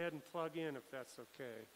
ahead and plug in if that's okay.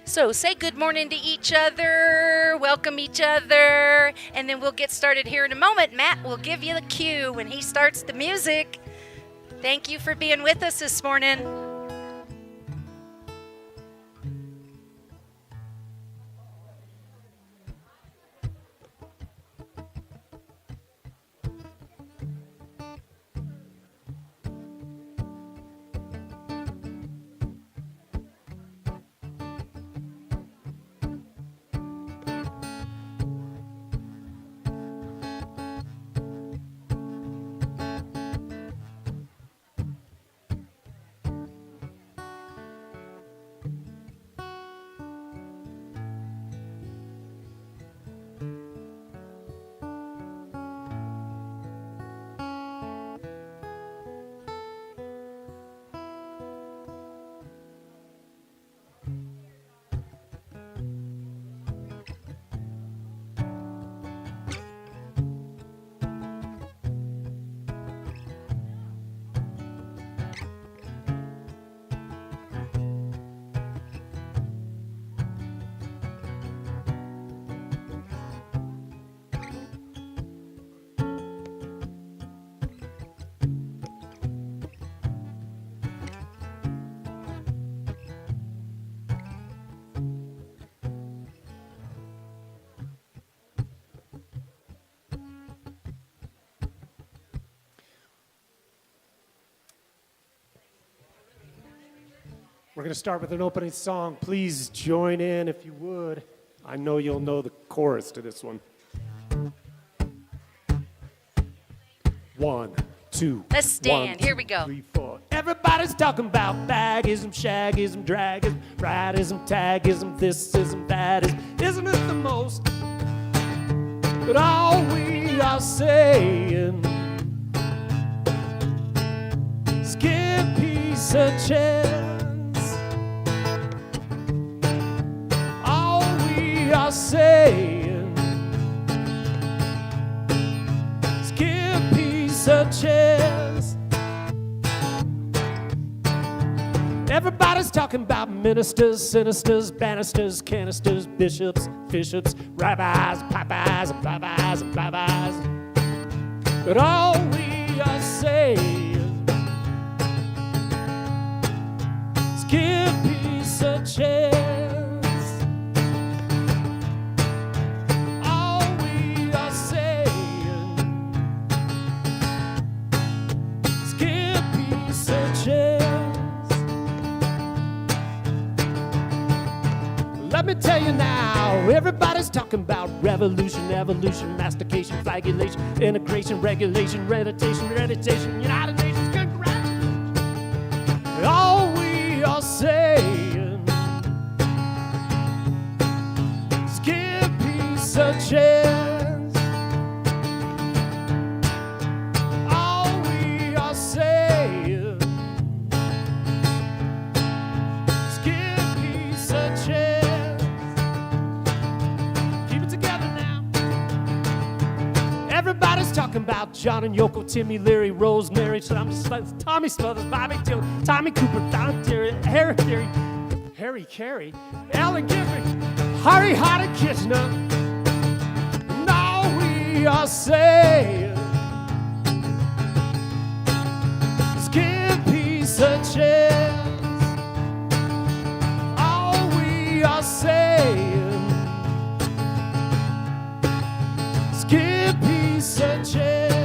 So say good morning to each other, welcome each other, and then we'll get started here in a moment. Matt will give you the cue when he starts the music. Thank you for being with us this morning. We're going to start with an opening song. Please join in if you would. I know you'll know the chorus to this one. 1, 2. Let's stand. 1, Here we go. 3, 4. Everybody's talking about bagism, shagism, dragism, rightism, tagism, thisism, thatism. Isn't it the most? But all we are saying is give peace a chance. All we are saying is give peace a chance. Everybody's talking about ministers, sinisters, banisters, canisters, bishops, bishops, rabbis, Popeyes, and Popeyes, and Popeyes. But all we are saying is give peace a chance. All we are saying is give peace a chance. Let me tell you now, everybody's talking about revolution, evolution, mastication, flagellation, integration, regulation, meditation, United Nations, congratulations. All we are saying is give peace a chance. All we are saying is give peace a chance. Everybody's talking about John and Yoko, Timmy, Leary, Rosemary, Tommy Smothers, Bobby Till, Tommy Cooper, Don Terry, Harry Carey, Alan Gifford, Harry Hodder Kitchener. And all we are saying is give peace a chance. All we are saying is give peace a chance.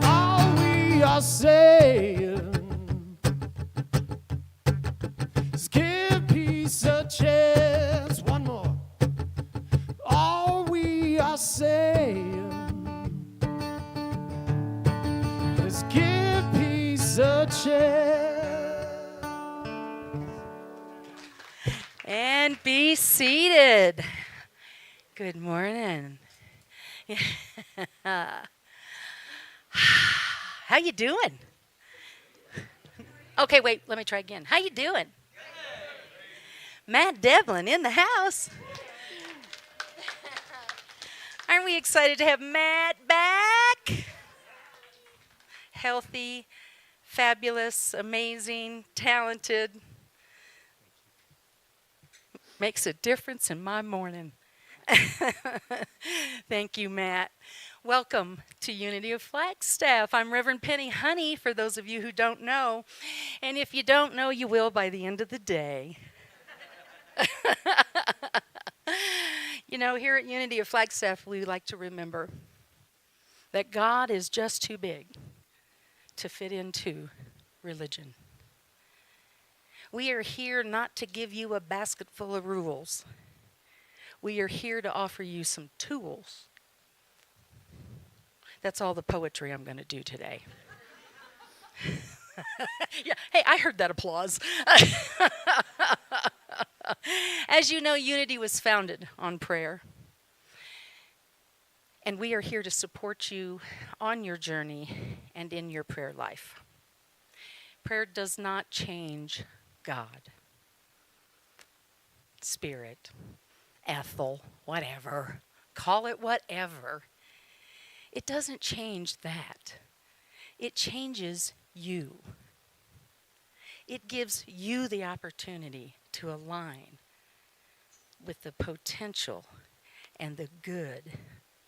All we are saying is give peace a chance. One more. All we are saying is give peace a chance. And be seated. Good morning. How you doing? Okay, wait, let me try again. How you doing? Matt Devlin in the house. Aren't we excited to have Matt back? Healthy, fabulous, amazing, talented. Makes a difference in my morning. Thank you, Matt. Welcome to Unity of Flagstaff. I'm Reverend Penny Honey, for those of you who don't know. And if you don't know, you will by the end of the day. You know, here at Unity of Flagstaff, we like to remember that God is just too big to fit into religion. We are here not to give you a basket full of rules. We are here to offer you some tools. That's all the poetry I'm going to do today. Yeah, hey, I heard that applause. As you know, Unity was founded on prayer. And we are here to support you on your journey and in your prayer life. Prayer does not change God, Spirit, Ethel, whatever. Call it whatever. It doesn't change that. It changes you. It gives you the opportunity to align with the potential and the good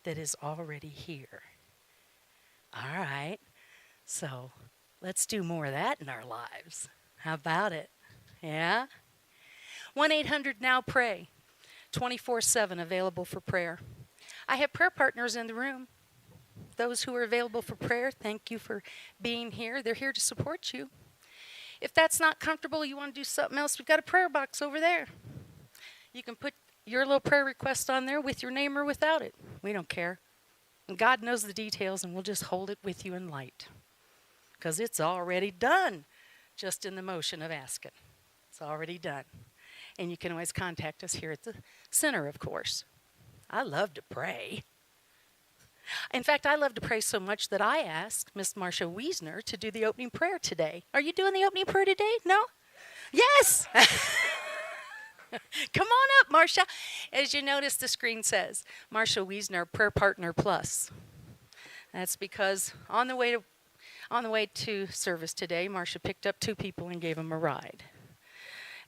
that is already here. All right, so let's do more of that in our lives. How about it? Yeah? 1-800-NOW-PRAY, 24/7 available for prayer. I have prayer partners in the room. Those who are available for prayer, thank you for being here. They're here to support you. If that's not comfortable, you want to do something else, we've got a prayer box over there. You can put your little prayer request on there with your name or without it. We don't care. And God knows the details, and we'll just hold it with you in light. Because it's already done, just in the motion of asking. It's already done. And you can always contact us here at the center, of course. I love to pray. In fact, I love to pray so much that I asked Miss Marcia Wiesner to do the opening prayer today. Are you doing the opening prayer today? No? Yes! Come on up, Marcia. As you notice, the screen says, Marcia Wiesner, Prayer Partner Plus. That's because on the way to service today, Marcia picked up 2 people and gave them a ride.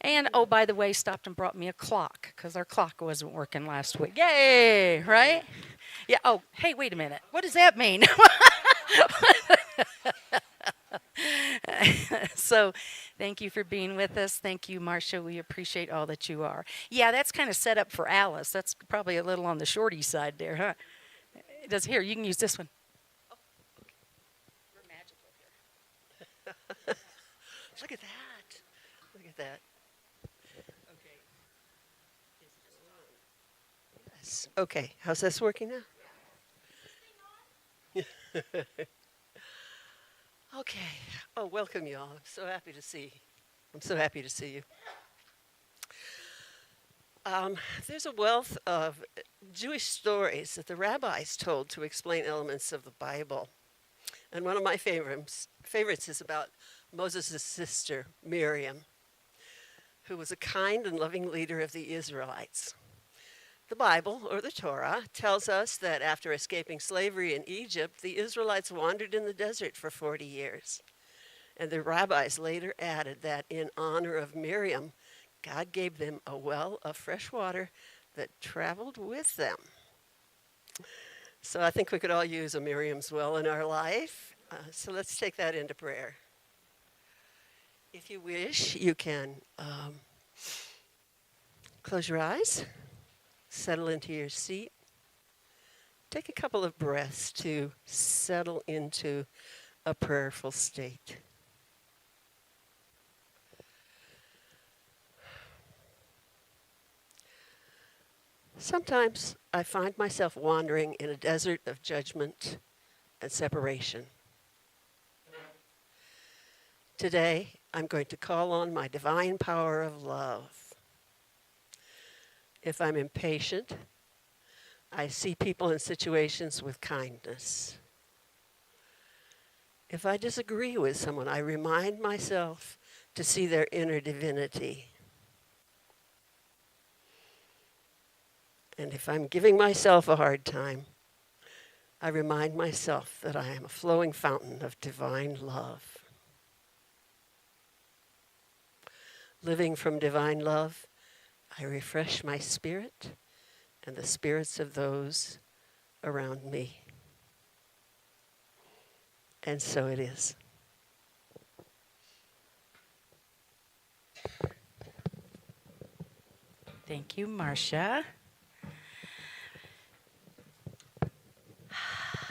And, oh, by the way, stopped and brought me a clock, because our clock wasn't working last week. Yay, right? Yeah, oh, hey, wait a minute. What does that mean? So, thank you for being with us. Thank you, Marcia. We appreciate all that you are. Yeah, that's kind of set up for Alice. That's probably a little on the shorty side there, huh? It does. Here, you can use this one. Oh, okay. We're magical here. Look at that. Look at that. Okay. Yes. Okay, how's this working now? Okay. Oh, welcome, y'all. I'm so happy to see you. There's a wealth of Jewish stories that the rabbis told to explain elements of the Bible. And one of my favorites is about Moses' sister, Miriam, who was a kind and loving leader of the Israelites. The Bible, or the Torah, tells us that after escaping slavery in Egypt, the Israelites wandered in the desert for 40 years. And the rabbis later added that in honor of Miriam, God gave them a well of fresh water that traveled with them. So I think we could all use a Miriam's well in our life. So let's take that into prayer. If you wish, you can close your eyes. Settle into your seat. Take a couple of breaths to settle into a prayerful state. Sometimes I find myself wandering in a desert of judgment and separation. Today, I'm going to call on my divine power of love. If I'm impatient, I see people in situations with kindness. If I disagree with someone, I remind myself to see their inner divinity. And if I'm giving myself a hard time, I remind myself that I am a flowing fountain of divine love. Living from divine love I refresh my spirit and the spirits of those around me. And so it is. Thank you, Marcia.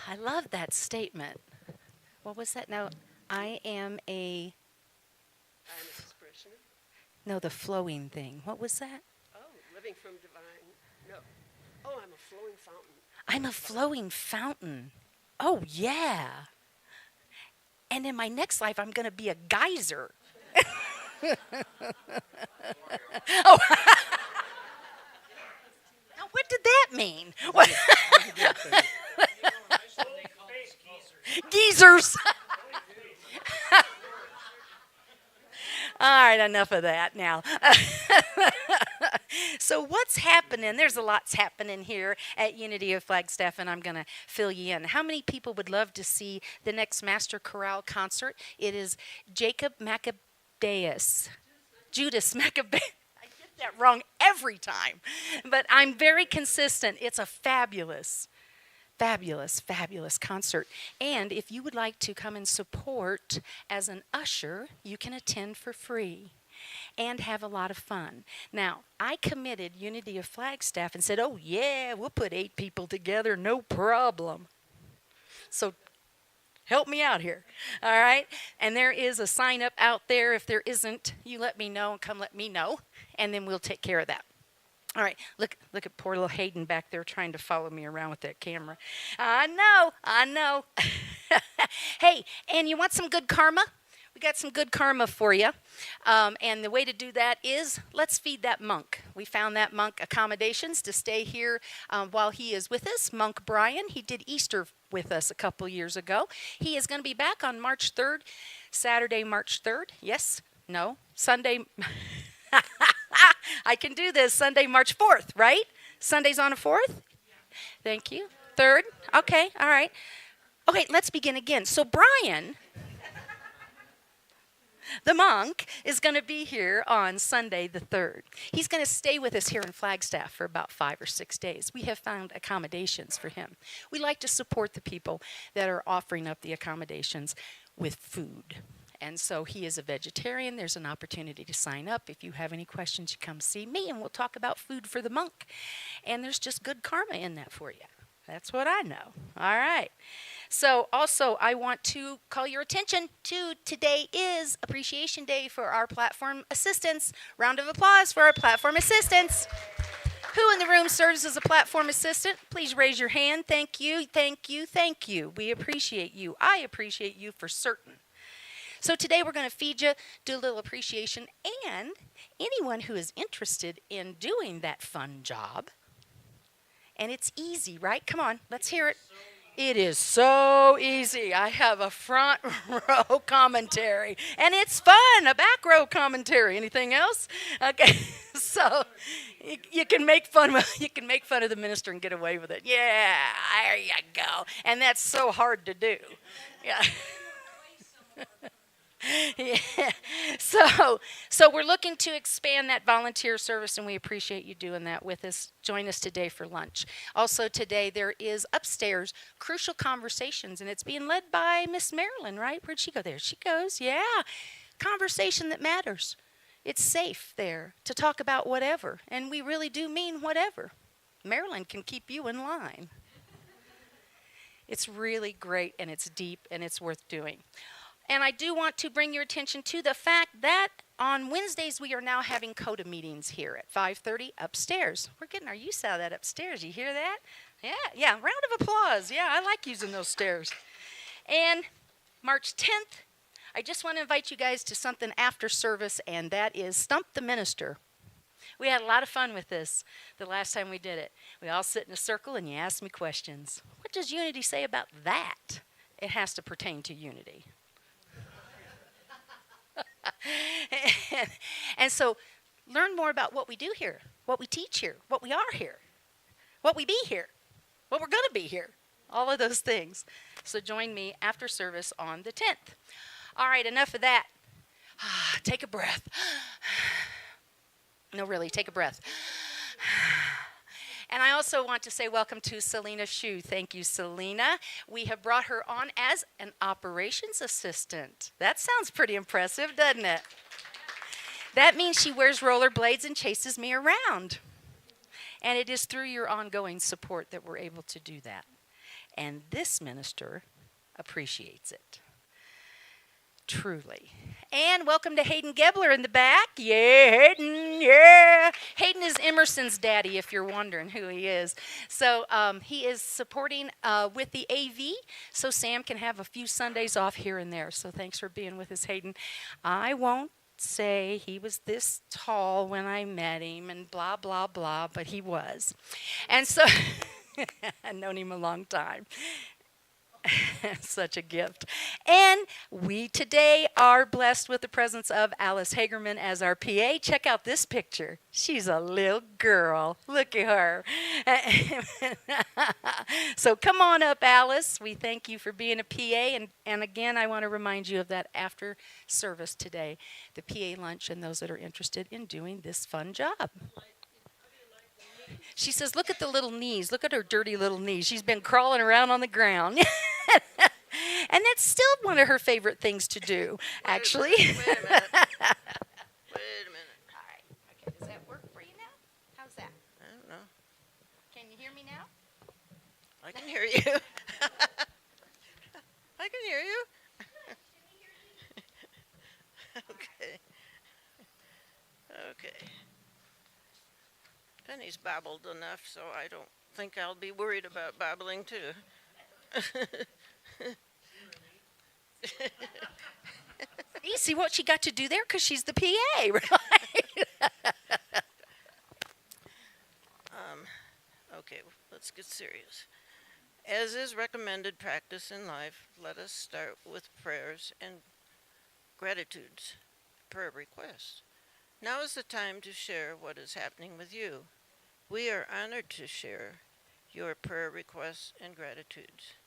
I love that statement. What was that? No, I am a... I'm an expression. No, the flowing thing. What was that? Oh, living from divine. No. Oh, I'm a flowing fountain. I'm a flowing fountain. Oh, yeah. And in my next life, I'm going to be a geyser. Oh. Now, what did that mean? What? Geezers. All right, enough of that now. So what's happening? There's a lot's happening here at Unity of Flagstaff, and I'm going to fill you in. How many people would love to see the next Master Chorale concert? It is Jacob Maccabeus. Judas Maccabeus. I get that wrong every time, but I'm very consistent. It's a fabulous concert. And if you would like to come and support as an usher, you can attend for free and have a lot of fun. Now, I committed Unity of Flagstaff and said, oh yeah, we'll put 8 people together, no problem. So help me out here, all right? And there is a sign up out there. If there isn't, you let me know and come let me know, and then we'll take care of that. All right, look at poor little Hayden back there trying to follow me around with that camera. I know. Hey, and you want some good karma? We got some good karma for you. And the way to do that is let's feed that monk. We found that monk accommodations to stay here while he is with us. Monk Brian, he did Easter with us a couple years ago. He is going to be back on March 3rd, Saturday, March 3rd. Yes? No? Sunday... I can do this. Sunday, March 4th, right? Sunday's on the 4th? Thank you. 3rd? Okay, all right. Okay, let's begin again. So Brian, the monk, is going to be here on Sunday the 3rd. He's going to stay with us here in Flagstaff for about 5 or 6 days. We have found accommodations for him. We like to support the people that are offering up the accommodations with food. And so he is a vegetarian. There's an opportunity to sign up. If you have any questions, you come see me, and we'll talk about food for the monk. And there's just good karma in that for you. That's what I know. All right. So also, I want to call your attention to today is Appreciation Day for our platform assistants. Round of applause for our platform assistants. Who in the room serves as a platform assistant? Please raise your hand. Thank you, thank you, thank you. We appreciate you. I appreciate you for certain. So today we're going to feed you, do a little appreciation, and anyone who is interested in doing that fun job, and it's easy, right? Come on, let's hear it. It is so easy. I have a front row commentary, and it's fun, a back row commentary. Anything else? Okay, so you can make fun of the minister and get away with it. Yeah, there you go. And that's so hard to do. Yeah. Yeah. So we're looking to expand that volunteer service, and we appreciate you doing that with us. Join us today for lunch. Also today there is upstairs Crucial Conversations, and it's being led by Miss Marilyn, right? Where'd she go? There she goes. Yeah. Conversation that matters. It's safe there to talk about whatever, and we really do mean whatever. Marilyn can keep you in line. It's really great, and it's deep, and it's worth doing. And I do want to bring your attention to the fact that on Wednesdays we are now having CODA meetings here at 5:30 upstairs. We're getting our use out of that upstairs. You hear that? Yeah, round of applause. Yeah, I like using those stairs. And March 10th, I just want to invite you guys to something after service, and that is Stump the Minister. We had a lot of fun with this the last time we did it. We all sit in a circle and you ask me questions. What does Unity say about that? It has to pertain to Unity. And so learn more about what we do here, what we teach here, what we are here, what we be here, what we're going to be here, all of those things. So join me after service on the 10th. All right, enough of that. Take a breath. No, really, take a breath. And I also want to say welcome to Selena Shu. Thank you, Selena. We have brought her on as an operations assistant. That sounds pretty impressive, doesn't it? That means she wears rollerblades and chases me around. And it is through your ongoing support that we're able to do that. And this minister appreciates it. Truly. And welcome to Hayden Gebler in the back. Yeah, Hayden, yeah. Hayden is Emerson's daddy, if you're wondering who he is. So he is supporting with the AV, so Sam can have a few Sundays off here and there. So thanks for being with us, Hayden. I won't say he was this tall when I met him and blah, blah, blah, but he was. And so I've known him a long time. Such a gift. And we today are blessed with the presence of Alice Hagerman as our PA. Check out this picture. She's a little girl. Look at her. So come on up, Alice. We thank you for being a PA. And again, I want to remind you of that after service today, the PA lunch, and those that are interested in doing this fun job. She says, look at the little knees. Look at her dirty little knees. She's been crawling around on the ground. And that's still one of her favorite things to do, actually. Wait a minute. Wait a minute. All right. Okay. Does that work for you now? How's that? I don't know. Can you hear me now? I can hear you. I can hear you. Okay. Okay. Penny's babbled enough, so I don't think I'll be worried about babbling too. You see what she got to do there? Because she's the PA, right? Okay, let's get serious. As is recommended practice in life, let us start with prayers and gratitudes, prayer requests. Now is the time to share what is happening with you. We are honored to share your prayer requests and gratitudes.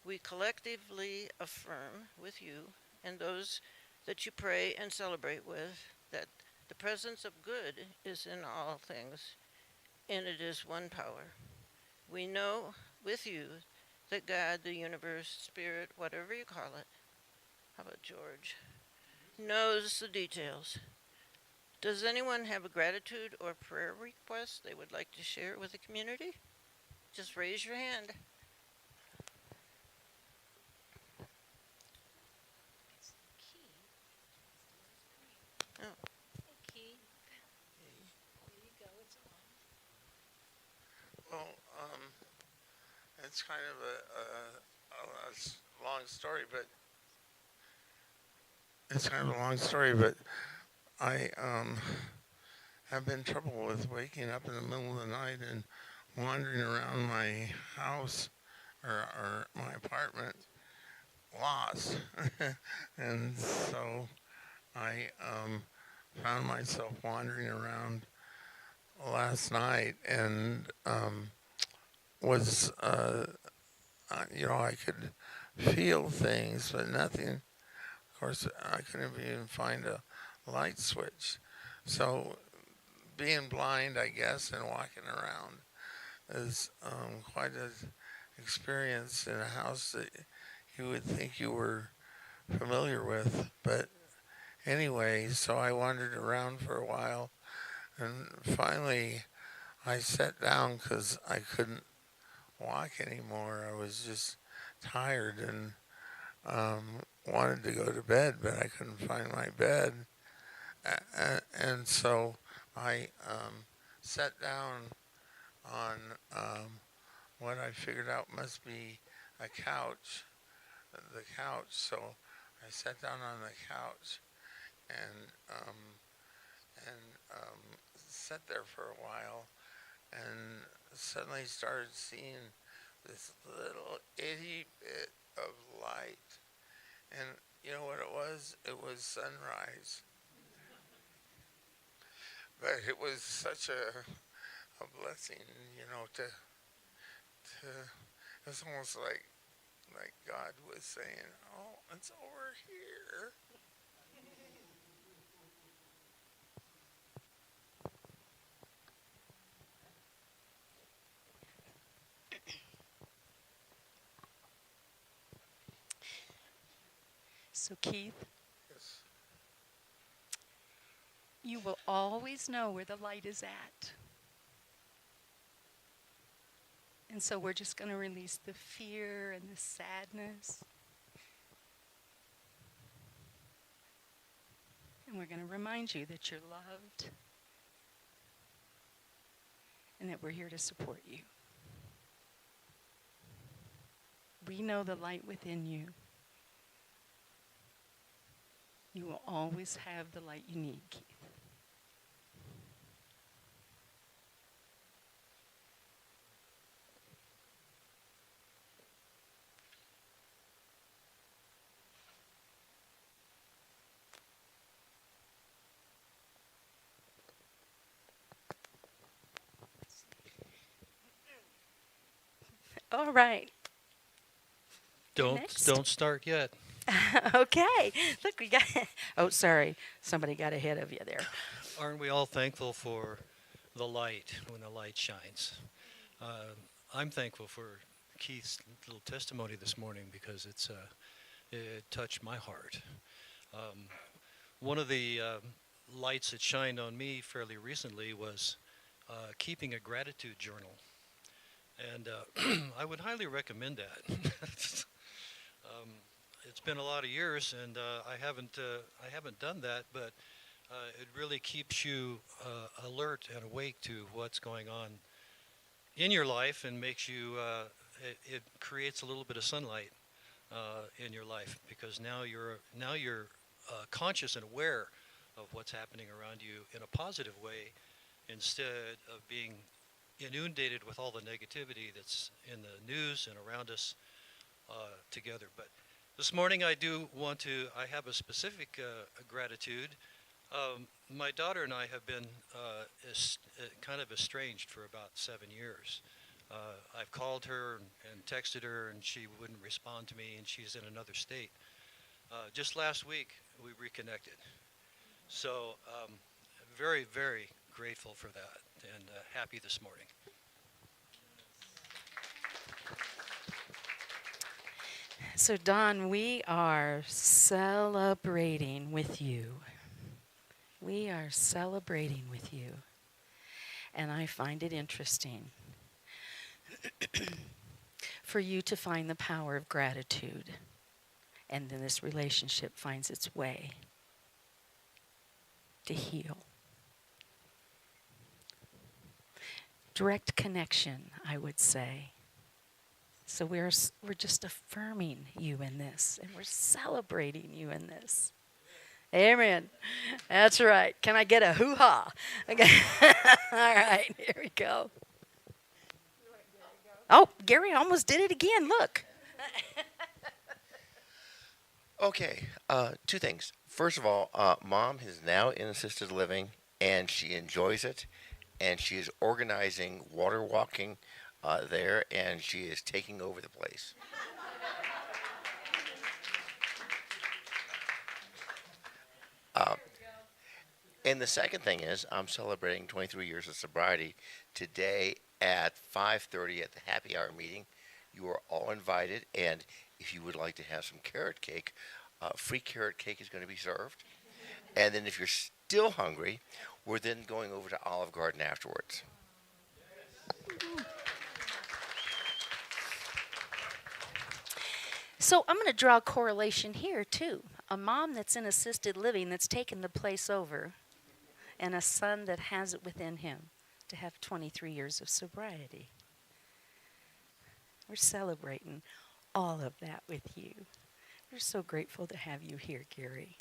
We collectively affirm with you and those that you pray and celebrate with that the presence of good is in all things, and it is one power. We know with you that God, the universe, spirit, whatever you call it, how about George, knows the details. Does anyone have a gratitude or prayer request they would like to share with the community? Just raise your hand. Oh. Well, it's kind of a long story, but I have been trouble with waking up in the middle of the night and wandering around my house or my apartment lost. And so I found myself wandering around last night and was, I could feel things, but nothing. Of course, I couldn't even find a light switch. So being blind, I guess, and walking around is quite an experience in a house that you would think you were familiar with. But anyway, so I wandered around for a while, and finally I sat down because I couldn't walk anymore. I was just tired and wanted to go to bed, but I couldn't find my bed. And so I sat down on what I figured out must be a couch, the couch. So I sat down on the couch and sat there for a while, and suddenly started seeing this little itty bit of light. And you know what it was? It was sunrise. But it was such a blessing, to it was almost like God was saying, "Oh, it's over here." So, Keith, you will always know where the light is at. And so we're just going to release the fear and the sadness. And we're going to remind you that you're loved and that we're here to support you. We know the light within you. You will always have the light you need, Keith. All right. Next. Don't start yet. Okay. Look, we got. Oh, sorry. Somebody got ahead of you there. Aren't we all thankful for the light when the light shines? I'm thankful for Keith's little testimony this morning because it touched my heart. One of the lights that shined on me fairly recently was keeping a gratitude journal. And I would highly recommend that. It's been a lot of years, and I haven't done that, but it really keeps you alert and awake to what's going on in your life, and makes you. It creates a little bit of sunlight in your life, because now you're conscious and aware of what's happening around you in a positive way, instead of being inundated with all the negativity that's in the news and around us together. But this morning I have a specific gratitude. My daughter and I have been kind of estranged for about 7 years. I've called her and texted her, and she wouldn't respond to me, and she's in another state. Just last week we reconnected. So very, very grateful for that, and happy this morning. So, Don, we are celebrating with you. We are celebrating with you. And I find it interesting for you to find the power of gratitude, and then this relationship finds its way to heal. Direct connection, I would say. So we're just affirming you in this, and we're celebrating you in this. Amen. That's right. Can I get a hoo-ha? Okay. All right, here we go. Oh, Gary almost did it again. Look. Okay, two things. First of all, Mom is now in assisted living, and she enjoys it, and she is organizing water walking there, and she is taking over the place. And the second thing is, I'm celebrating 23 years of sobriety today at 5:30 at the happy hour meeting. You are all invited, and if you would like to have some carrot cake, free carrot cake is going to be served. And then if you're still hungry, we're then going over to Olive Garden afterwards. So I'm going to draw a correlation here, too. A mom that's in assisted living that's taken the place over, and a son that has it within him to have 23 years of sobriety. We're celebrating all of that with you. We're so grateful to have you here, Gary.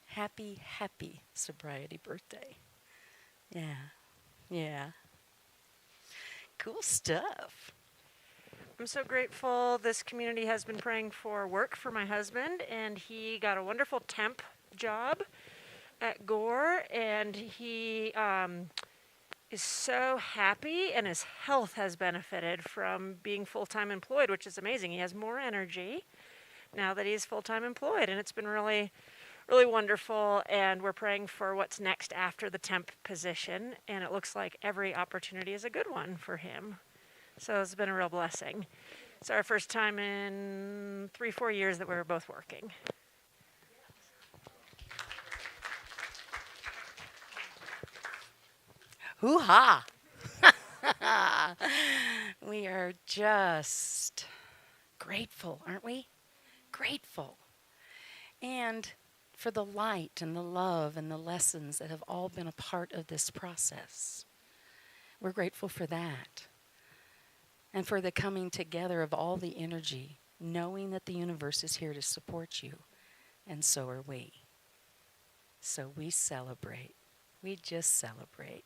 Happy, happy sobriety birthday. Yeah. Cool stuff. I'm so grateful this community has been praying for work for my husband, and he got a wonderful temp job at Gore, and he is so happy, and his health has benefited from being full-time employed, which is amazing. He has more energy now that he's full-time employed, and it's been really, really wonderful, and we're praying for what's next after the temp position, and it looks like every opportunity is a good one for him. So it's been a real blessing. It's our first time in 3-4 years that we were both working. Hoo-ha! We are just grateful, aren't we? Grateful. And for the light and the love and the lessons that have all been a part of this process. We're grateful for that. And for the coming together of all the energy, knowing that the universe is here to support you. And so are we. So we celebrate. We just celebrate.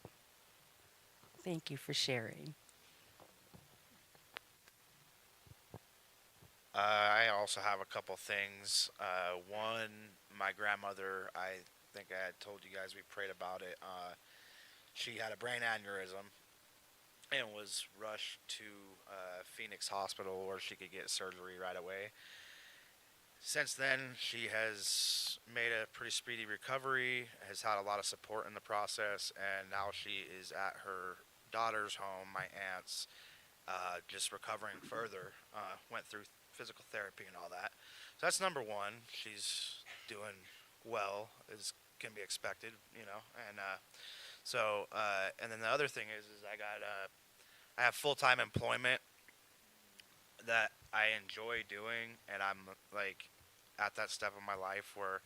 Thank you for sharing. I also have a couple things. One, my grandmother, I think I had told you guys we prayed about it. She had a brain aneurysm and was rushed to Phoenix Hospital where she could get surgery right away. Since then, she has made a pretty speedy recovery, has had a lot of support in the process, and now she is at her daughter's home, my aunt's, just recovering further. Went through physical therapy and all that. So that's number one. She's doing well, as can be expected, you know. And and then the other thing is I have full-time employment that I enjoy doing, and I'm like at that step of my life where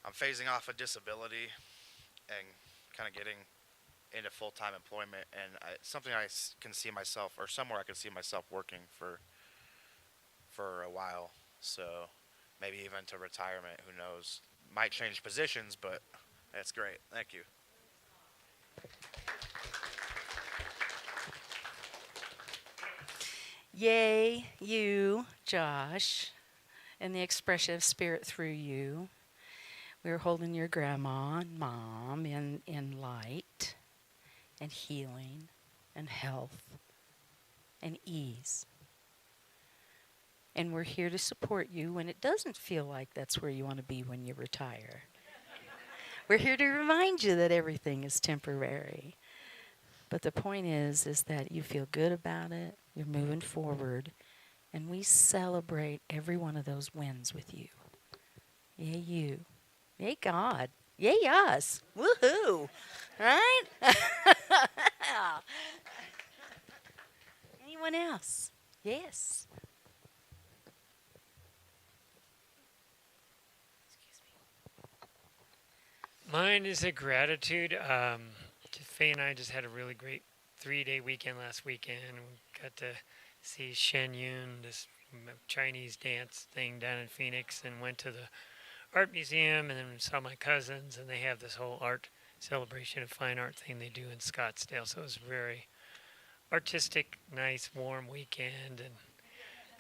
I'm phasing off a disability and kind of getting into full-time employment, and something I can see myself, or somewhere I can see myself working for a while. So maybe even to retirement, who knows? Might change positions, but that's great. Thank you. Yay, you, Josh, and the expressive spirit through you. We're holding your grandma and mom in light and healing and health and ease. And we're here to support you when it doesn't feel like that's where you want to be when you retire. We're here to remind you that everything is temporary. But the point is that you feel good about it, you're moving forward, and we celebrate every one of those wins with you. Yay you. Yay God. Yay us. Woohoo. Right? Anyone else? Yes. Mine is a gratitude. Faye and I just had a really great 3-day weekend last weekend. We got to see Shen Yun, this Chinese dance thing down in Phoenix, and went to the art museum, and then saw my cousins, and they have this whole art celebration of fine art thing they do in Scottsdale. So it was very artistic, nice, warm weekend, and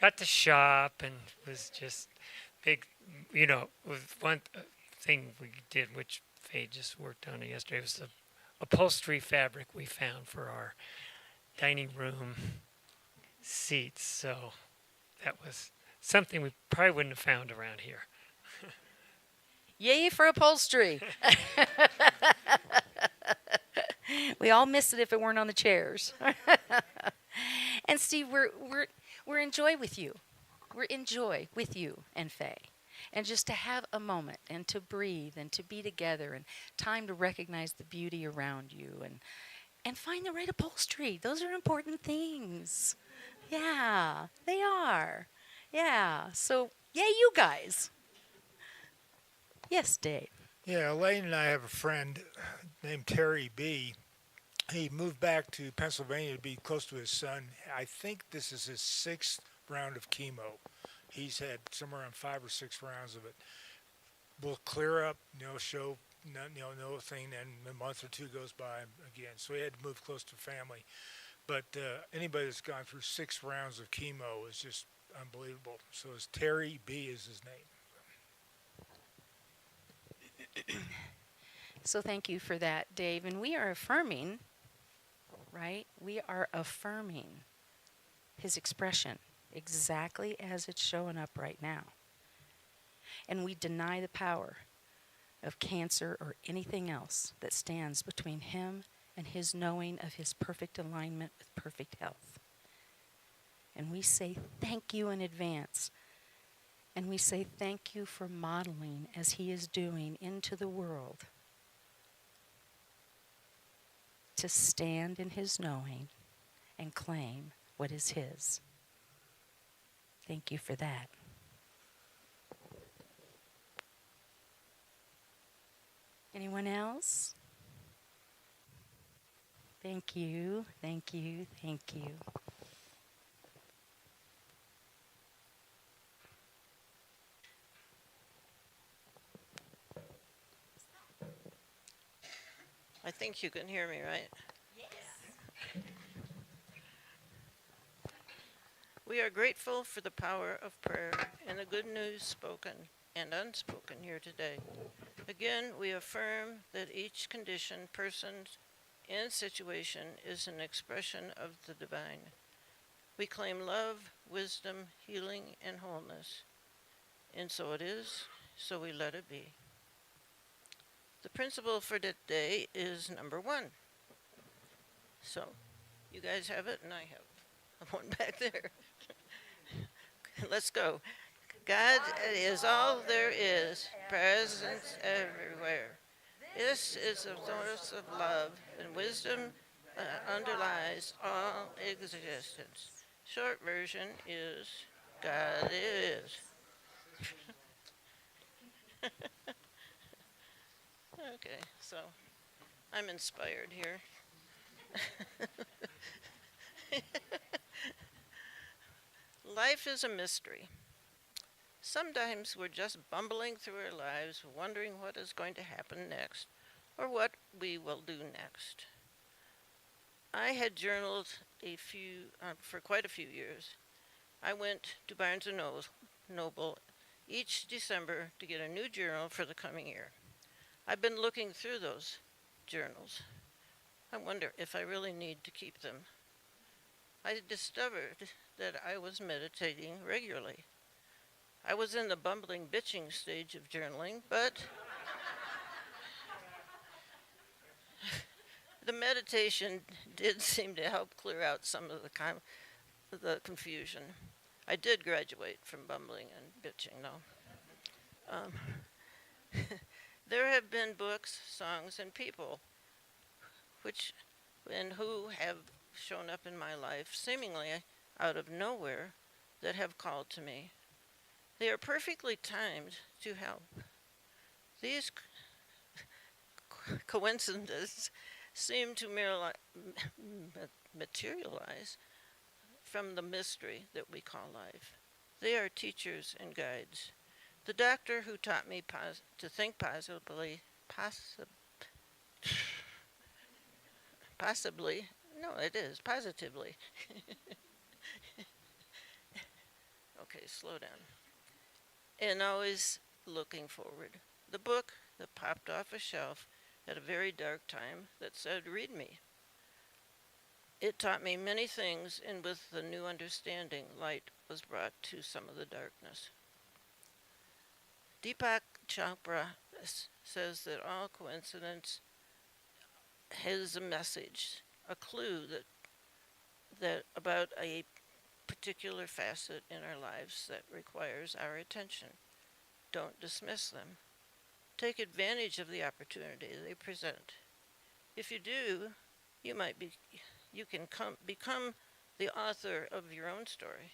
got to shop, and was just big, you know, with one thing we did, which Faye just worked on it yesterday, was the upholstery fabric we found for our dining room seats. So that was something we probably wouldn't have found around here. Yay for upholstery. We all miss it if it weren't on the chairs. And Steve, we're in joy with you. We're in joy with you and Faye. And just to have a moment and to breathe and to be together and time to recognize the beauty around you and find the right upholstery. Those are important things. Yeah, they are. Yeah. So, yay, you guys. Yes, Dave. Yeah, Elaine and I have a friend named Terry B. He moved back to Pennsylvania to be close to his son. I think this is his 6th round of chemo. He's had somewhere around 5 or 6 rounds of it. We'll clear up, show, no thing, and a month or 2 goes by again. So he had to move close to family. But anybody that's gone through 6 rounds of chemo is just unbelievable. So it's Terry B. is his name. So thank you for that, Dave. And we are affirming, right? We are affirming his expression exactly as it's showing up right now. And we deny the power of cancer or anything else that stands between him and his knowing of his perfect alignment with perfect health. And we say thank you in advance. And we say thank you for modeling as he is doing into the world to stand in his knowing and claim what is his. Thank you for that. Anyone else? Thank you, thank you, thank you. I think you can hear me, right? We are grateful for the power of prayer and the good news spoken and unspoken here today. Again, we affirm that each condition, person, and situation is an expression of the divine. We claim love, wisdom, healing, and wholeness. And so it is, so we let it be. The principle for today is number 1. So, you guys have it, and I have one back there. Let's go. God is all there is, presence everywhere. This is the source of love, and wisdom underlies all existence. Short version is, God is. Okay, so I'm inspired here. Life is a mystery. Sometimes we're just bumbling through our lives, wondering what is going to happen next, or what we will do next. I had journaled for quite a few years. I went to Barnes & Noble each December to get a new journal for the coming year. I've been looking through those journals. I wonder if I really need to keep them. I discovered that I was meditating regularly. I was in the bumbling bitching stage of journaling, but the meditation did seem to help clear out some of the confusion. I did graduate from bumbling and bitching, though. There have been books, songs, and people who have shown up in my life seemingly out of nowhere that have called to me. They are perfectly timed to help. These coincidences seem to materialize from the mystery that we call life. They are teachers and guides. The doctor who taught me to think positively, positively. Okay, slow down. And always looking forward. The book that popped off a shelf at a very dark time that said, read me. It taught me many things, and with the new understanding, light was brought to some of the darkness. Deepak Chopra says that all coincidence has a message, a clue that about a particular facet in our lives that requires our attention. Don't dismiss them. Take advantage of the opportunity they present. If you do, you can become the author of your own story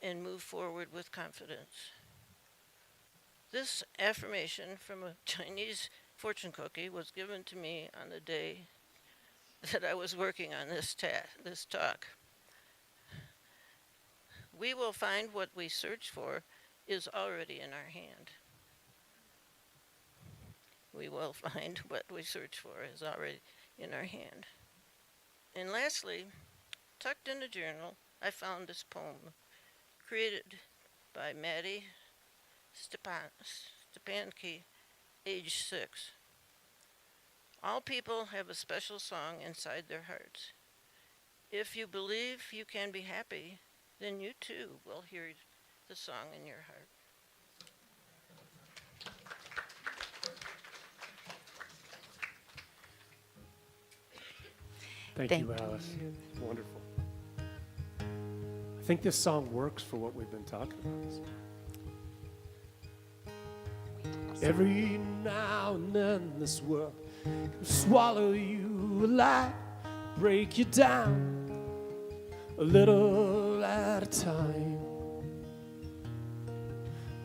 and move forward with confidence. This affirmation from a Chinese fortune cookie was given to me on the day that I was working on this talk. We will find what we search for is already in our hand. We will find what we search for is already in our hand. And lastly, tucked in the journal, I found this poem created by Maddie Stepanski, age 6. All people have a special song inside their hearts. If you believe you can be happy, then you too will hear the song in your heart. Thank you, Alice. Wonderful. I think this song works for what we've been talking about. Every now and then this world swallow you alive, break you down a little at a time.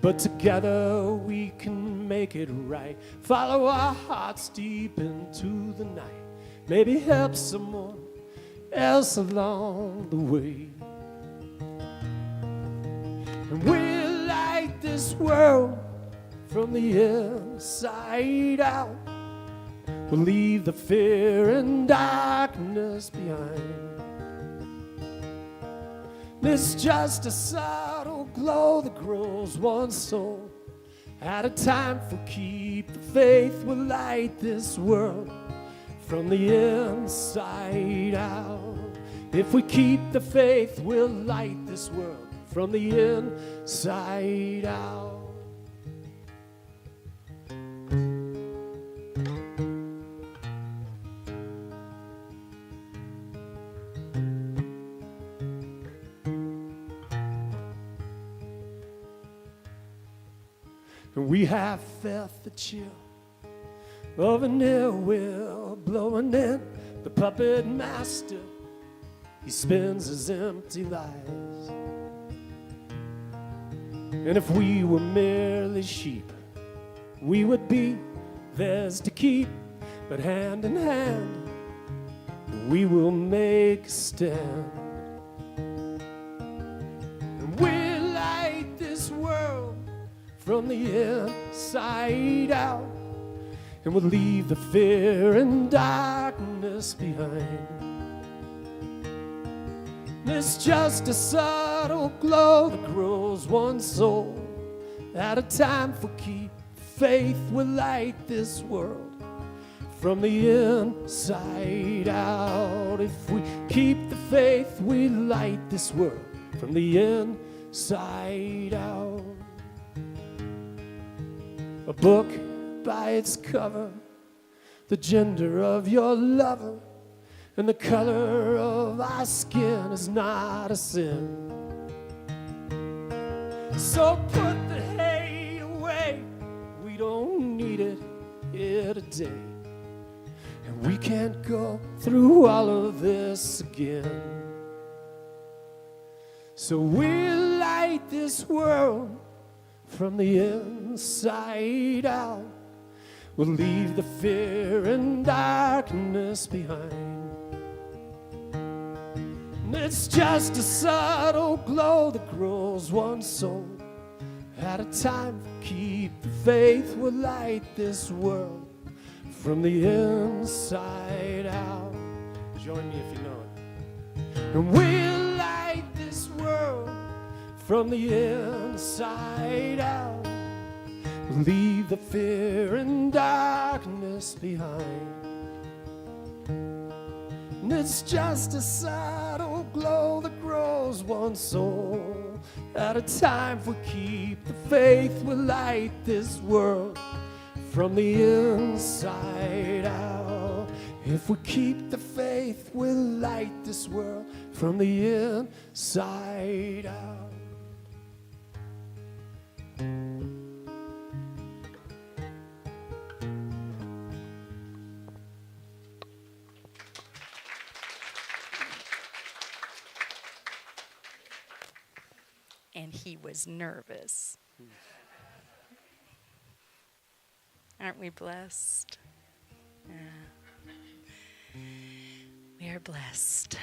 But together we can make it right. Follow our hearts deep into the night. Maybe help someone else along the way. And we'll light this world from the inside out. We'll leave the fear and darkness behind. It's just a subtle glow that grows one soul at a time. For keep the faith, we'll light this world from the inside out. If we keep the faith, we'll light this world from the inside out. And we have felt the chill of an ill will blowing in. The puppet master, he spins his empty lies. And if we were merely sheep, we would be theirs to keep. But hand in hand, we will make a stand. And we'll light this world from the inside out. And we'll leave the fear and darkness behind. It's just a subtle glow that grows one soul at a time. For keep faith, we'll light this world from the inside out. If we keep the faith, we light this world from the inside out. A book by its cover, the gender of your lover, and the color of our skin is not a sin. So put the hate away, we don't need it here today. And we can't go through all of this again. So we'll light this world from the inside out. We'll leave the fear and darkness behind. And it's just a subtle glow that grows one soul at a time. Keep the faith, we'll light this world from the inside out. Join me if you know it. And we'll light this world from the inside out. Leave the fear and darkness behind. And it's just a subtle glow that grows one soul at a time. If we keep the faith, we'll light this world from the inside out. If we keep the faith, we'll light this world from the inside out. And he was nervous. Aren't we blessed? Yeah. We are blessed.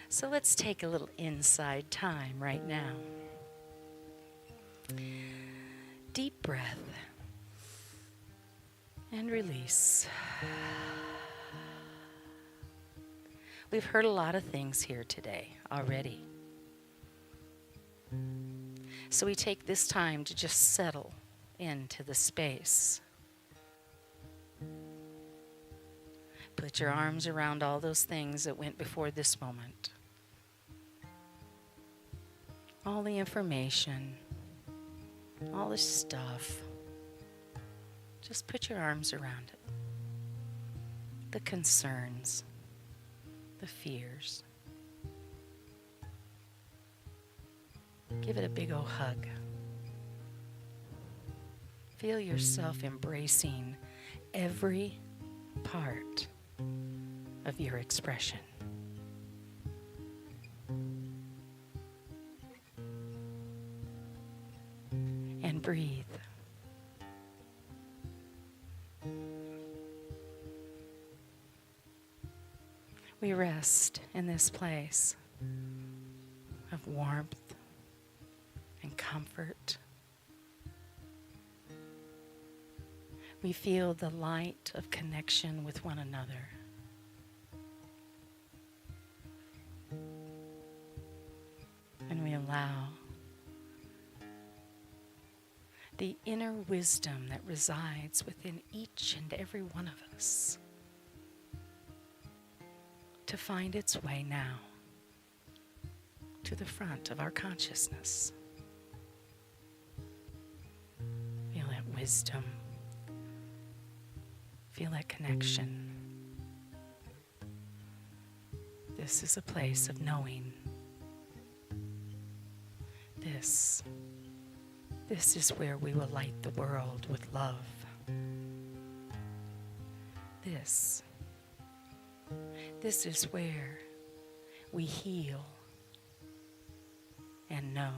So let's take a little inside time right now. Deep breath and release. We've heard a lot of things here today already. So we take this time to just settle into the space. Put your arms around all those things that went before this moment. All the information, all the stuff. Just put your arms around it. The concerns, the fears. Give it a big old hug. Feel yourself embracing every part of your expression. And breathe. We rest in this place of warmth and comfort. We feel the light of connection with one another. And we allow the inner wisdom that resides within each and every one of us to find its way now to the front of our consciousness. Feel that wisdom. Feel that connection. This is a place of knowing. This is where we will light the world with love. This is where we heal and know.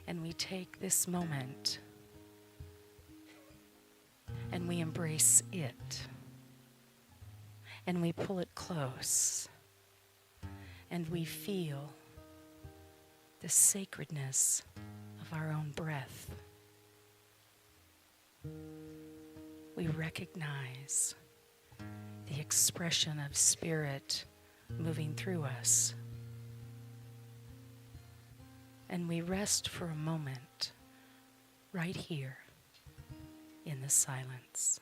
And we take this moment and we embrace it. And we pull it close. And we feel the sacredness of our own breath. We recognize the expression of spirit moving through us. And we rest for a moment right here in the silence.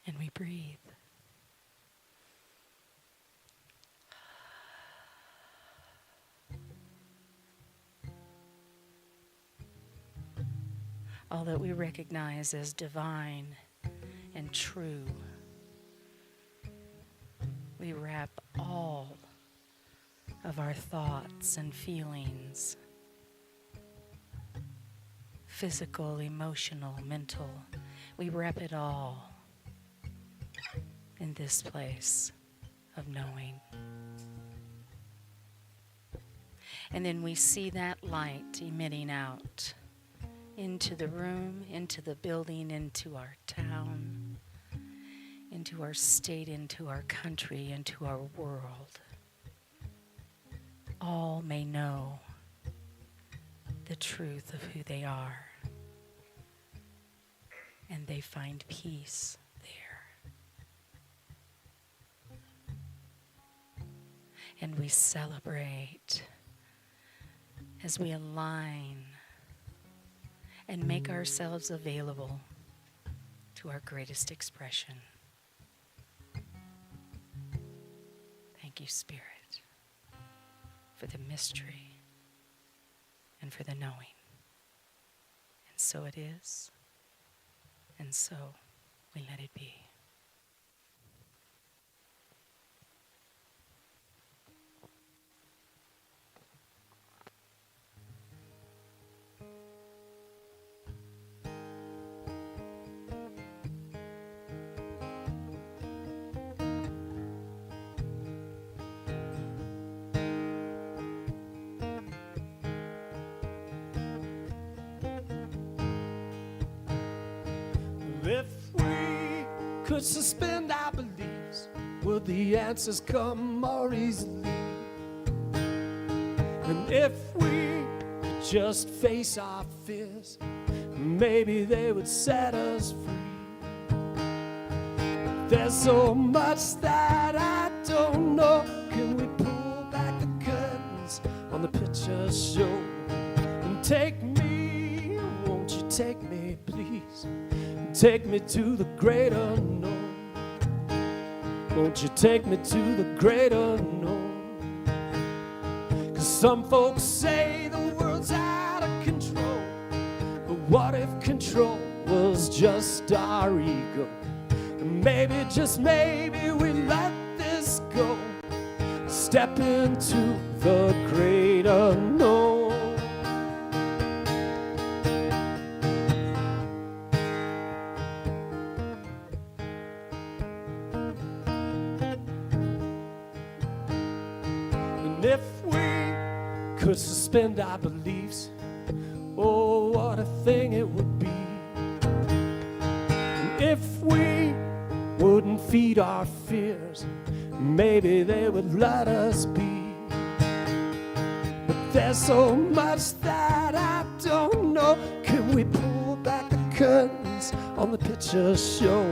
And we breathe. All that we recognize as divine and true, we wrap all of our thoughts and feelings, physical, emotional, mental, we wrap it all in this place of knowing. And then we see that light emitting out into the room, into the building, into our town, into our state, into our country, into our world. All may know the truth of who they are, and they find peace there. And we celebrate as we align and make ourselves available to our greatest expression. Thank you, Spirit, for the mystery and for the knowing. And so it is, and so we let it be. could suspend our beliefs, would the answers come more easily? And if we could just face our fears, maybe they would set us free. There's so much that I don't know. Can we pull back the curtains on the picture show and take me? Won't you take me, please? Take me to the great unknown. Won't you take me to the great unknown? 'Cause some folks say the world's out of control, but what if control was just our ego? And maybe, just maybe, we let this go. Step into the great unknown. And if we could suspend our beliefs, oh, what a thing it would be. And if we wouldn't feed our fears, maybe they would let us be. But there's so much that I don't know. Can we pull back the curtains on the picture show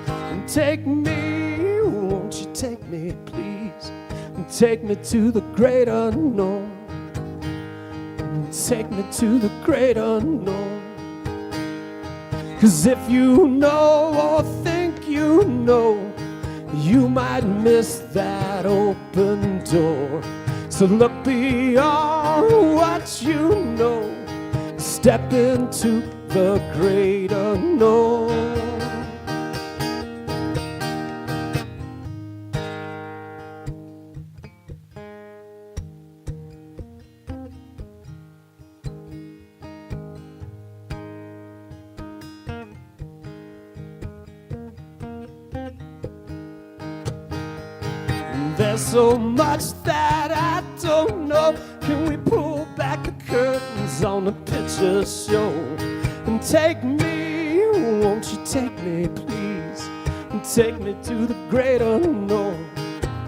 and take me? Won't you take me, please? And take me to the great unknown. And take me to the great unknown. 'Cause if you know or think you know, you might miss that open door. So look beyond what you know. Step into the great unknown. There's so much that I don't know. Can we pull back the curtains on the picture show and take me? Won't you take me, please? And take me to the great unknown.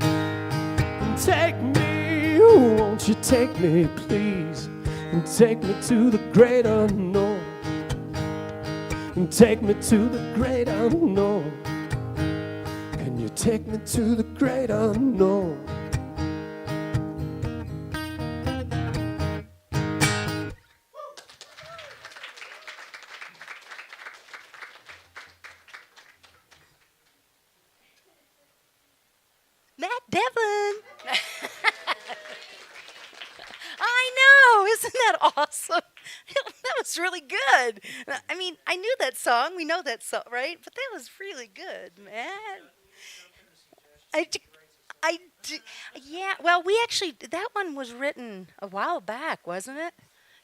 And take me, won't you take me, please? And take me to the great unknown. And take me to the great unknown. Can you take me to the great unknown? Matt Devlin. I know, isn't that awesome? That was really good. I mean, I knew that song. We know that song, right? But that was really good, man. Yeah. Well, we actually, that one was written a while back, wasn't it?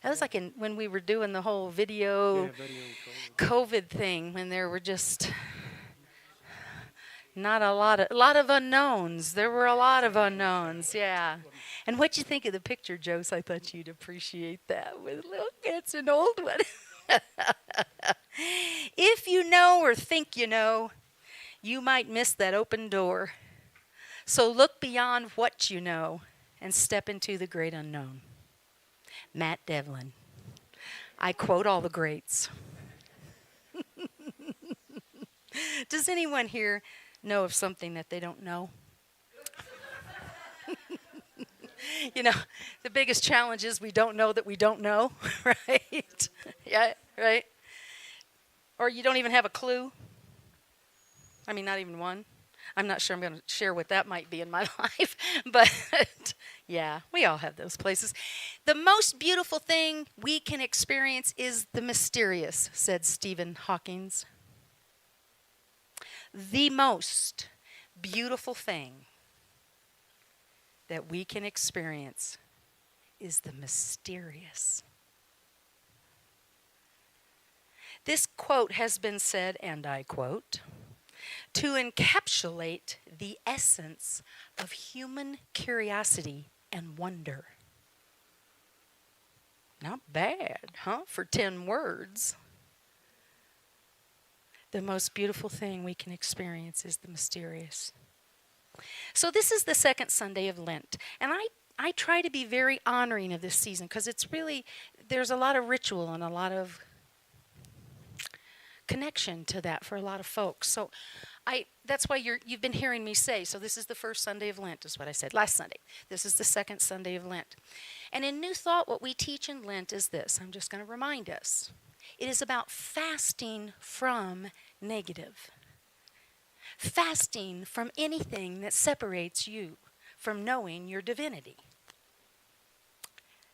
That was like when we were doing the whole video COVID thing, when there were just not a lot of unknowns. There were a lot of unknowns, yeah. And what'd you think of the picture, Jose? I thought you'd appreciate that. With look, it's an old one. If you know or think you know, you might miss that open door. So look beyond what you know and step into the great unknown. Matt Devlin. I quote all the greats. Does anyone here know of something that they don't know? You know, the biggest challenge is we don't know that we don't know, right? Yeah, right? Or you don't even have a clue. I mean, not even one. I'm not sure I'm going to share what that might be in my life, but yeah, we all have those places. The most beautiful thing we can experience is the mysterious, said Stephen Hawking. The most beautiful thing that we can experience is the mysterious. This quote has been said, and I quote, to encapsulate the essence of human curiosity and wonder. Not bad, huh, for 10 words. The most beautiful thing we can experience is the mysterious. So this is the second Sunday of Lent, and I try to be very honoring of this season because it's really, there's a lot of ritual and a lot of connection to that for a lot of folks. So that's why you've been hearing me say, so this is the first Sunday of Lent, is what I said last Sunday. This is the second Sunday of Lent. And in New Thought, what we teach in Lent is this. I'm just going to remind us. It is about fasting from negative. Fasting from anything that separates you from knowing your divinity.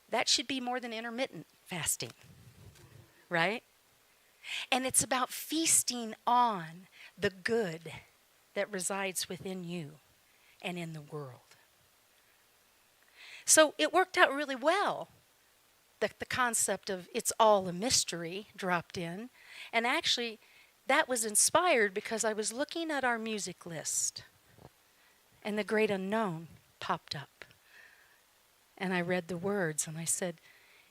That should be more than intermittent fasting, right? And it's about feasting on the good that resides within you and in the world. So it worked out really well. The concept of it's all a mystery dropped in. And actually, that was inspired because I was looking at our music list and the great unknown popped up. And I read the words and I said,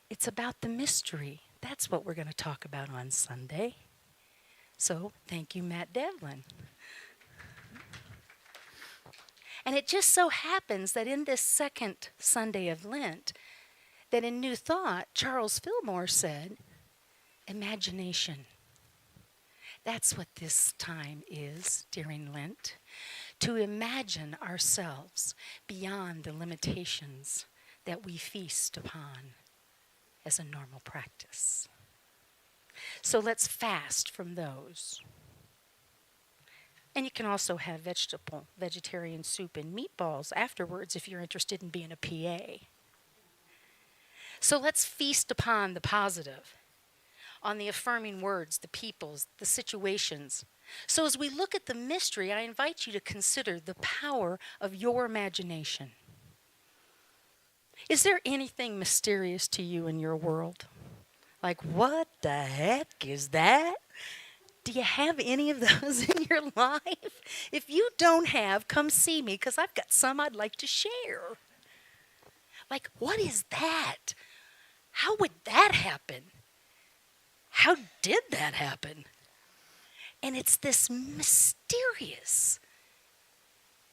it's about the mystery. That's what we're going to talk about on Sunday. So thank you, Matt Devlin. And it just so happens that in this second Sunday of Lent, that in New Thought, Charles Fillmore said, imagination. That's what this time is during Lent, to imagine ourselves beyond the limitations that we feast upon as a normal practice. So let's fast from those. And you can also have vegetarian soup and meatballs afterwards if you're interested in being a PA. So let's feast upon the positive, on the affirming words, the peoples, the situations. So as we look at the mystery, I invite you to consider the power of your imagination. Is there anything mysterious to you in your world? Like, what the heck is that? Do you have any of those in your life? If you don't have, come see me because I've got some I'd like to share. Like, what is that? How would that happen? How did that happen? And it's this mysterious.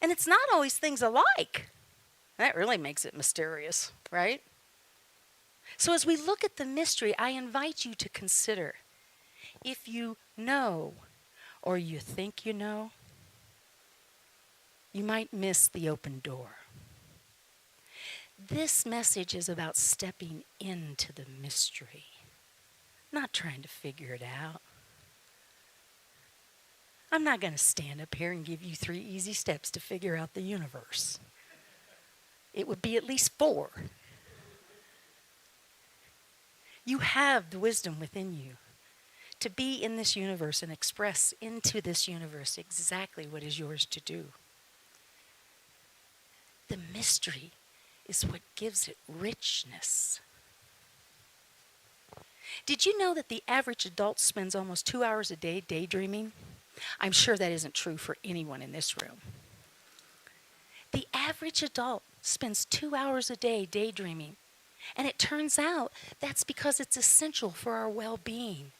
And it's not always things alike. That really makes it mysterious, right? So as we look at the mystery, I invite you to consider if you know or you think you know, you might miss the open door. This message is about stepping into the mystery, not trying to figure it out. I'm not going to stand up here and give you 3 easy steps to figure out the universe. It would be at least 4. You have the wisdom within you to be in this universe and express into this universe exactly what is yours to do. The mystery is what gives it richness. Did you know that the average adult spends almost 2 hours a day daydreaming? I'm sure that isn't true for anyone in this room. The average adult spends 2 hours a day daydreaming. And it turns out that's because it's essential for our well-being.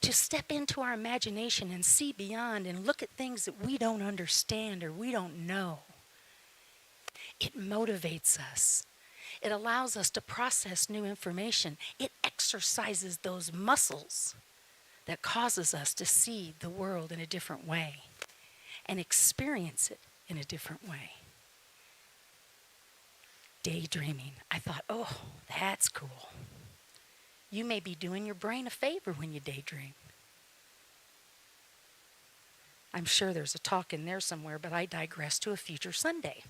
To step into our imagination and see beyond and look at things that we don't understand or we don't know. It motivates us. It allows us to process new information. It exercises those muscles that causes us to see the world in a different way and experience it in a different way. Daydreaming. I thought, oh, that's cool. You may be doing your brain a favor when you daydream. I'm sure there's a talk in there somewhere, but I digress to a future Sunday.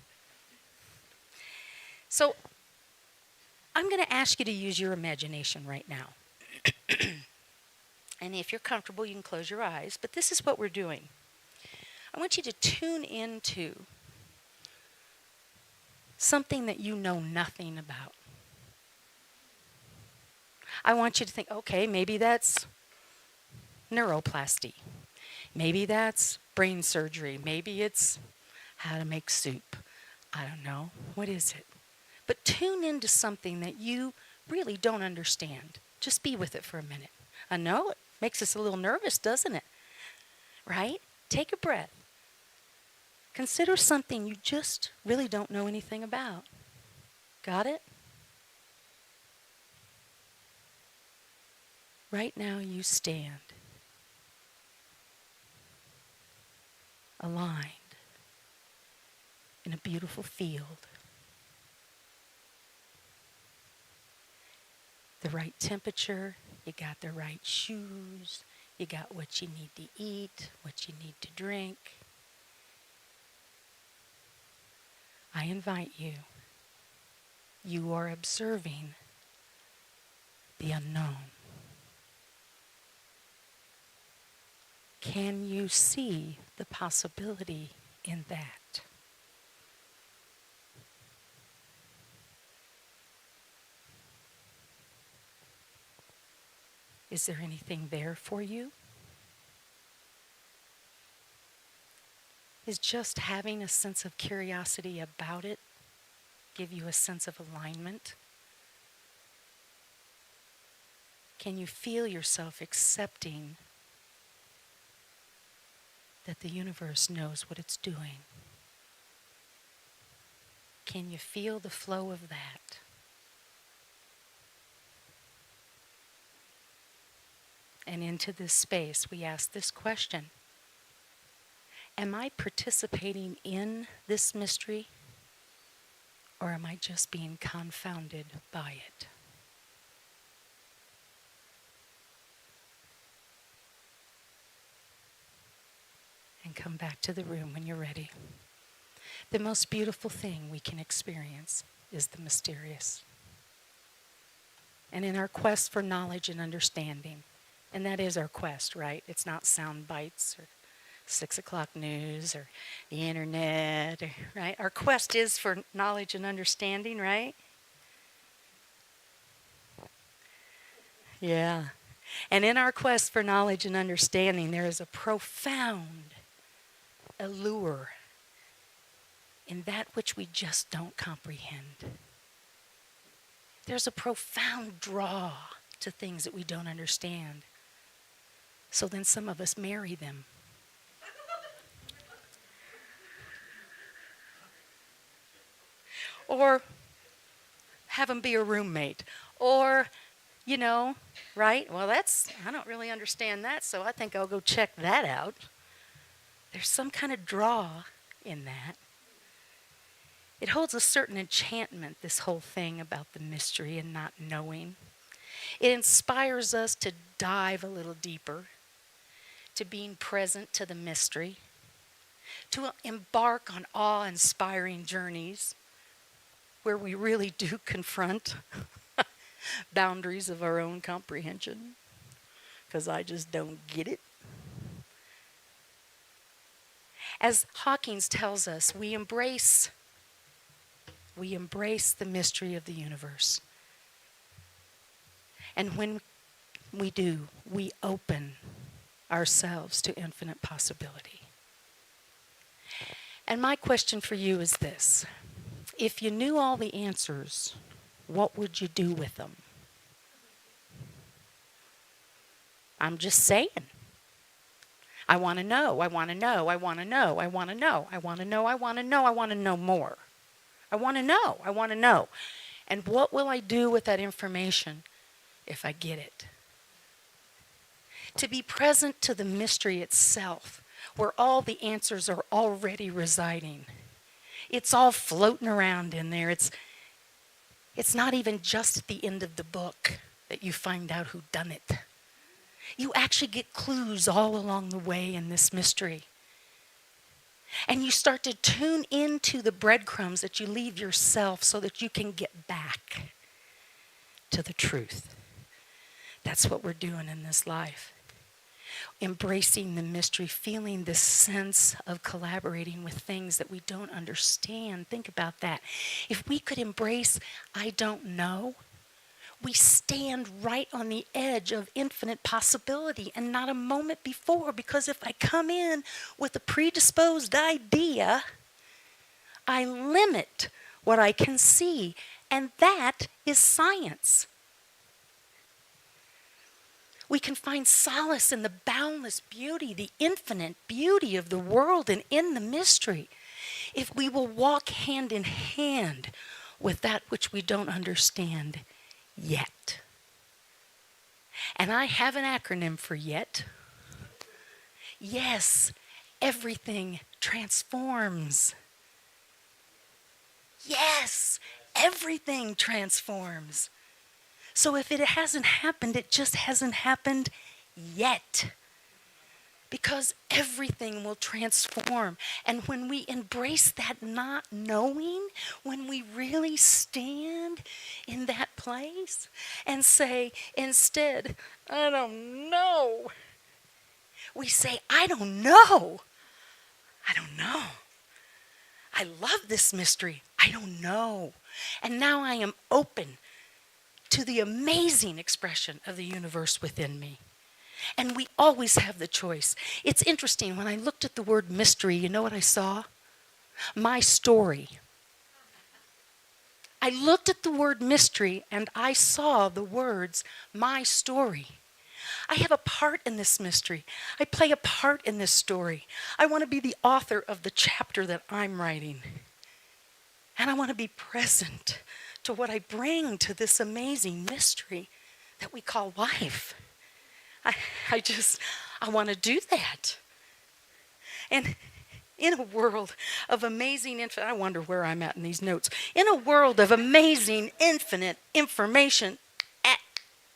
So I'm going to ask you to use your imagination right now. And if you're comfortable, you can close your eyes. But this is what we're doing. I want you to tune into something that you know nothing about. I want you to think, okay, maybe that's neuroplasty. Maybe that's brain surgery. Maybe it's how to make soup. I don't know. What is it? But tune into something that you really don't understand. Just be with it for a minute. I know it makes us a little nervous, doesn't it? right? Take a breath. Consider something you just really don't know anything about. Got it? Right now you stand aligned in a beautiful field. The right temperature, you got the right shoes, you got what you need to eat, what you need to drink. I invite you. You are observing the unknown. Can you see the possibility in that? Is there anything there for you? Is just having a sense of curiosity about it give you a sense of alignment? Can you feel yourself accepting that the universe knows what it's doing? Can you feel the flow of that? And into this space, we ask this question. Am I participating in this mystery, or am I just being confounded by it? And come back to the room when you're ready. The most beautiful thing we can experience is the mysterious. And in our quest for knowledge and understanding, and that is our quest, right? It's not sound bites or 6 o'clock news or the internet, right? Our quest is for knowledge and understanding, right? Yeah. And in our quest for knowledge and understanding, there is a profound allure in that which we just don't comprehend. There's a profound draw to things that we don't understand. So then some of us marry them. Or have them be a roommate. Or, right? Well, I don't really understand that, so I think I'll go check that out. There's some kind of draw in that. It holds a certain enchantment, this whole thing about the mystery and not knowing. It inspires us to dive a little deeper, to being present to the mystery, to embark on awe-inspiring journeys where we really do confront boundaries of our own comprehension, because I just don't get it. As Hawkins tells us, we embrace the mystery of the universe. And when we do, we open ourselves to infinite possibility. And my question for you is this. If you knew all the answers, what would you do with them? I'm just saying. I want to know, I want to know, I want to know, I want to know, I want to know, I want to know, I want to know more. I want to know, I want to know. And what will I do with that information if I get it? To be present to the mystery itself, where all the answers are already residing. It's all floating around in there. It's not even just at the end of the book that you find out who done it. You actually get clues all along the way in this mystery. And you start to tune into the breadcrumbs that you leave yourself so that you can get back to the truth. That's what we're doing in this life. Embracing the mystery, feeling this sense of collaborating with things that we don't understand. Think about that. If we could embrace, I don't know, we stand right on the edge of infinite possibility and not a moment before, because if I come in with a predisposed idea, I limit what I can see, and that is science. We can find solace in the boundless beauty, the infinite beauty of the world and in the mystery. If we will walk hand in hand with that which we don't understand yet. And I have an acronym for yet. Yes, everything transforms. Yes, everything transforms. So if it hasn't happened, it just hasn't happened yet. Because everything will transform. And when we embrace that not knowing, when we really stand in that place and say, instead, I don't know, we say, I don't know. I don't know. I love this mystery. I don't know. And now I am open to the amazing expression of the universe within me. And we always have the choice. It's interesting, when I looked at the word mystery, you know what I saw? My story. I looked at the word mystery and I saw the words, my story. I have a part in this mystery. I play a part in this story. I want to be the author of the chapter that I'm writing. And I want to be present to what I bring to this amazing mystery that we call life. I want to do that. And in a world of amazing infinite, I wonder where I'm at in these notes. In a world of amazing infinite information,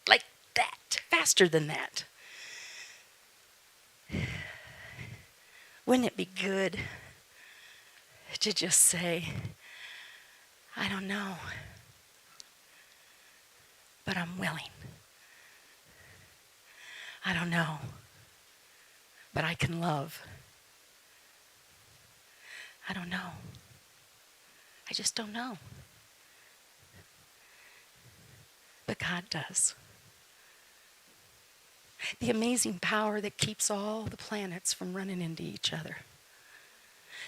like that, faster than that. Wouldn't it be good to just say, I don't know, but I'm willing. I don't know, but I can love. I don't know. I just don't know. But God does. The amazing power that keeps all the planets from running into each other.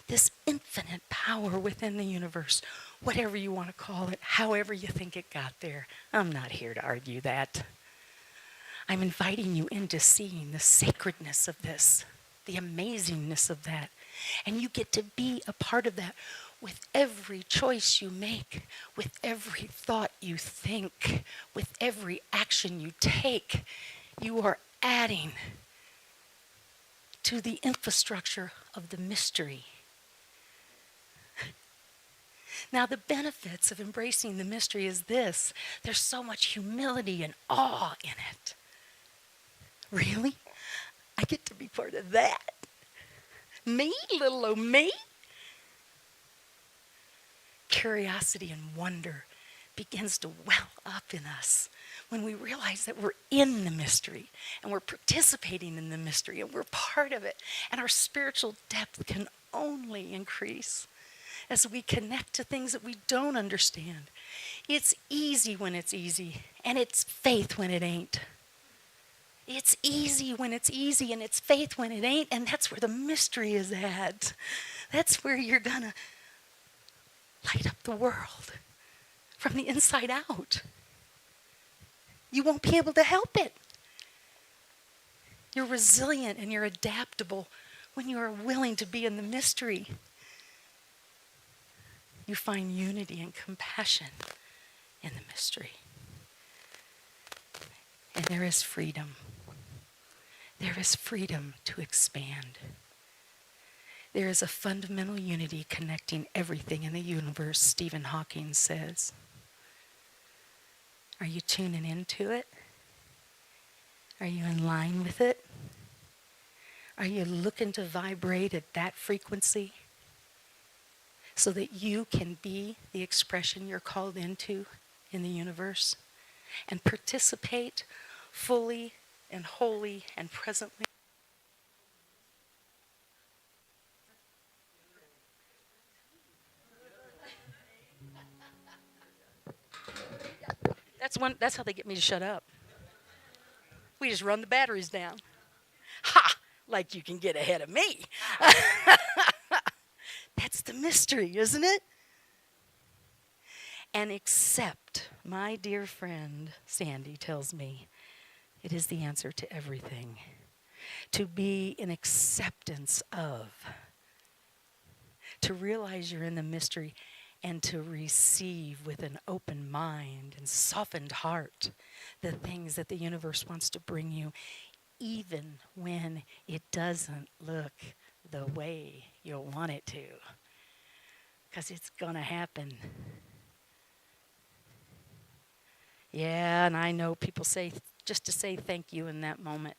This infinite power within the universe, whatever you want to call it, however you think it got there. I'm not here to argue that. I'm inviting you into seeing the sacredness of this, the amazingness of that. And you get to be a part of that with every choice you make, with every thought you think, with every action you take. You are adding to the infrastructure of the mystery. Now, the benefits of embracing the mystery is this. There's so much humility and awe in it. Really? I get to be part of that? Me? Little old me? Curiosity and wonder begins to well up in us when we realize that we're in the mystery and we're participating in the mystery and we're part of it. And our spiritual depth can only increase as we connect to things that we don't understand. It's easy when it's easy, and it's faith when it ain't. It's easy when it's easy, and it's faith when it ain't, and that's where the mystery is at. That's where you're gonna light up the world from the inside out. You won't be able to help it. You're resilient and you're adaptable when you are willing to be in the mystery. You find unity and compassion in the mystery. And there is freedom. There is freedom to expand. There is a fundamental unity connecting everything in the universe, Stephen Hawking says. Are you tuning into it? Are you in line with it? Are you looking to vibrate at that frequency so that you can be the expression you're called into in the universe and participate fully and wholly and presently? That's how they get me to shut up. We just run the batteries down. Ha! Like you can get ahead of me. That's the mystery, isn't it? And except, my dear friend Sandy tells me, It is the answer to everything. To be in acceptance of, to realize you're in the mystery, and to receive with an open mind and softened heart the things that the universe wants to bring you, even when it doesn't look the way you'll want it to. Because it's going to happen. Yeah, and I know people say, just to say thank you in that moment.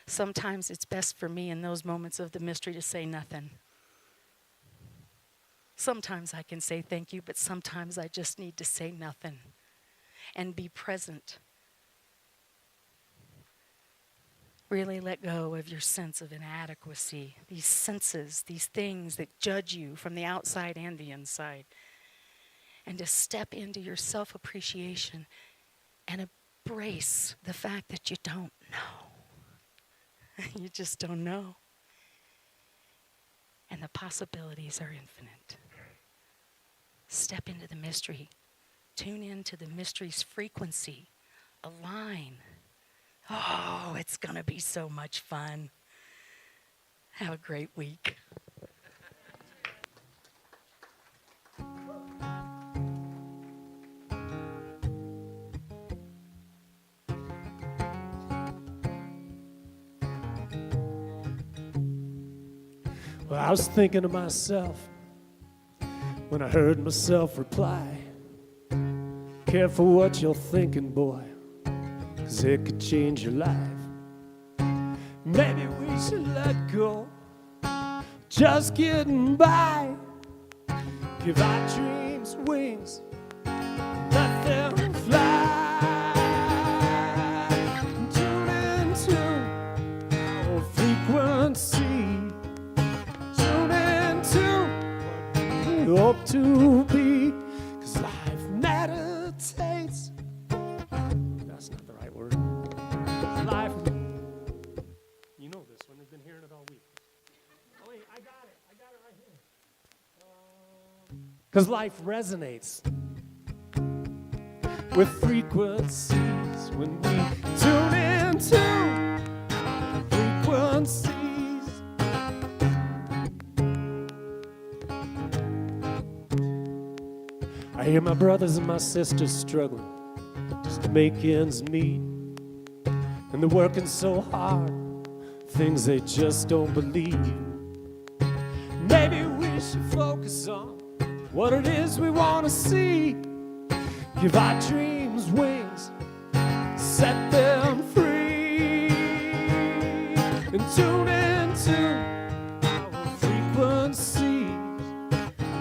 Sometimes it's best for me in those moments of the mystery to say nothing. Sometimes I can say thank you, but sometimes I just need to say nothing and be present. Really let go of your sense of inadequacy, these senses, these things that judge you from the outside and the inside. And to step into your self-appreciation and embrace the fact that you don't know. You just don't know. And the possibilities are infinite. Step into the mystery. Tune into the mystery's frequency. Align. Oh, it's going to be so much fun. Have a great week. Well, I was thinking to myself when I heard myself reply, careful what you're thinking, boy, 'cause it could change your life. Maybe we should let go, just getting by. Give our dreams wings, let them fly. Tune into our frequency. Tune into what we hope to be. 'Cause life meditates. That's not the right word. Life. You know this one. I've been hearing it all week. Oh, wait, I got it. I got it right here. 'Cause life resonates with frequencies when we tune into frequencies. I hear my brothers and my sisters struggling just to make ends meet, and they're working so hard, things they just don't believe. Maybe we should focus on what it is we want to see. Give our dreams wings, set them free, and tune into our frequencies.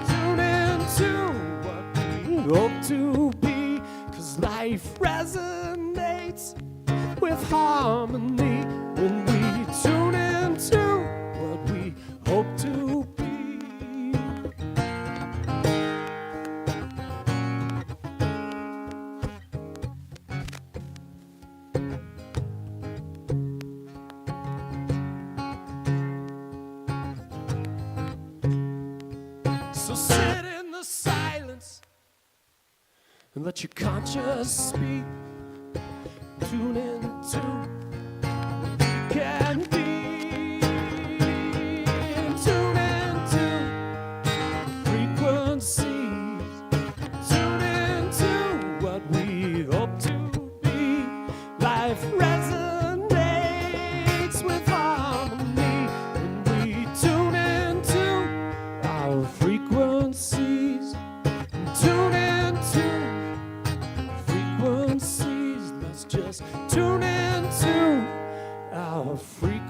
Tune into what we hope to be, 'cause life resonates with harmony when we tune into what we hope to be. So sit in the silence and let your conscience speak. Tune into what we can be. Tune into frequencies. Tune into what we hope to be. Life resonates with harmony when we tune into our frequencies. Tune into frequencies. Let's just tune into our frequencies.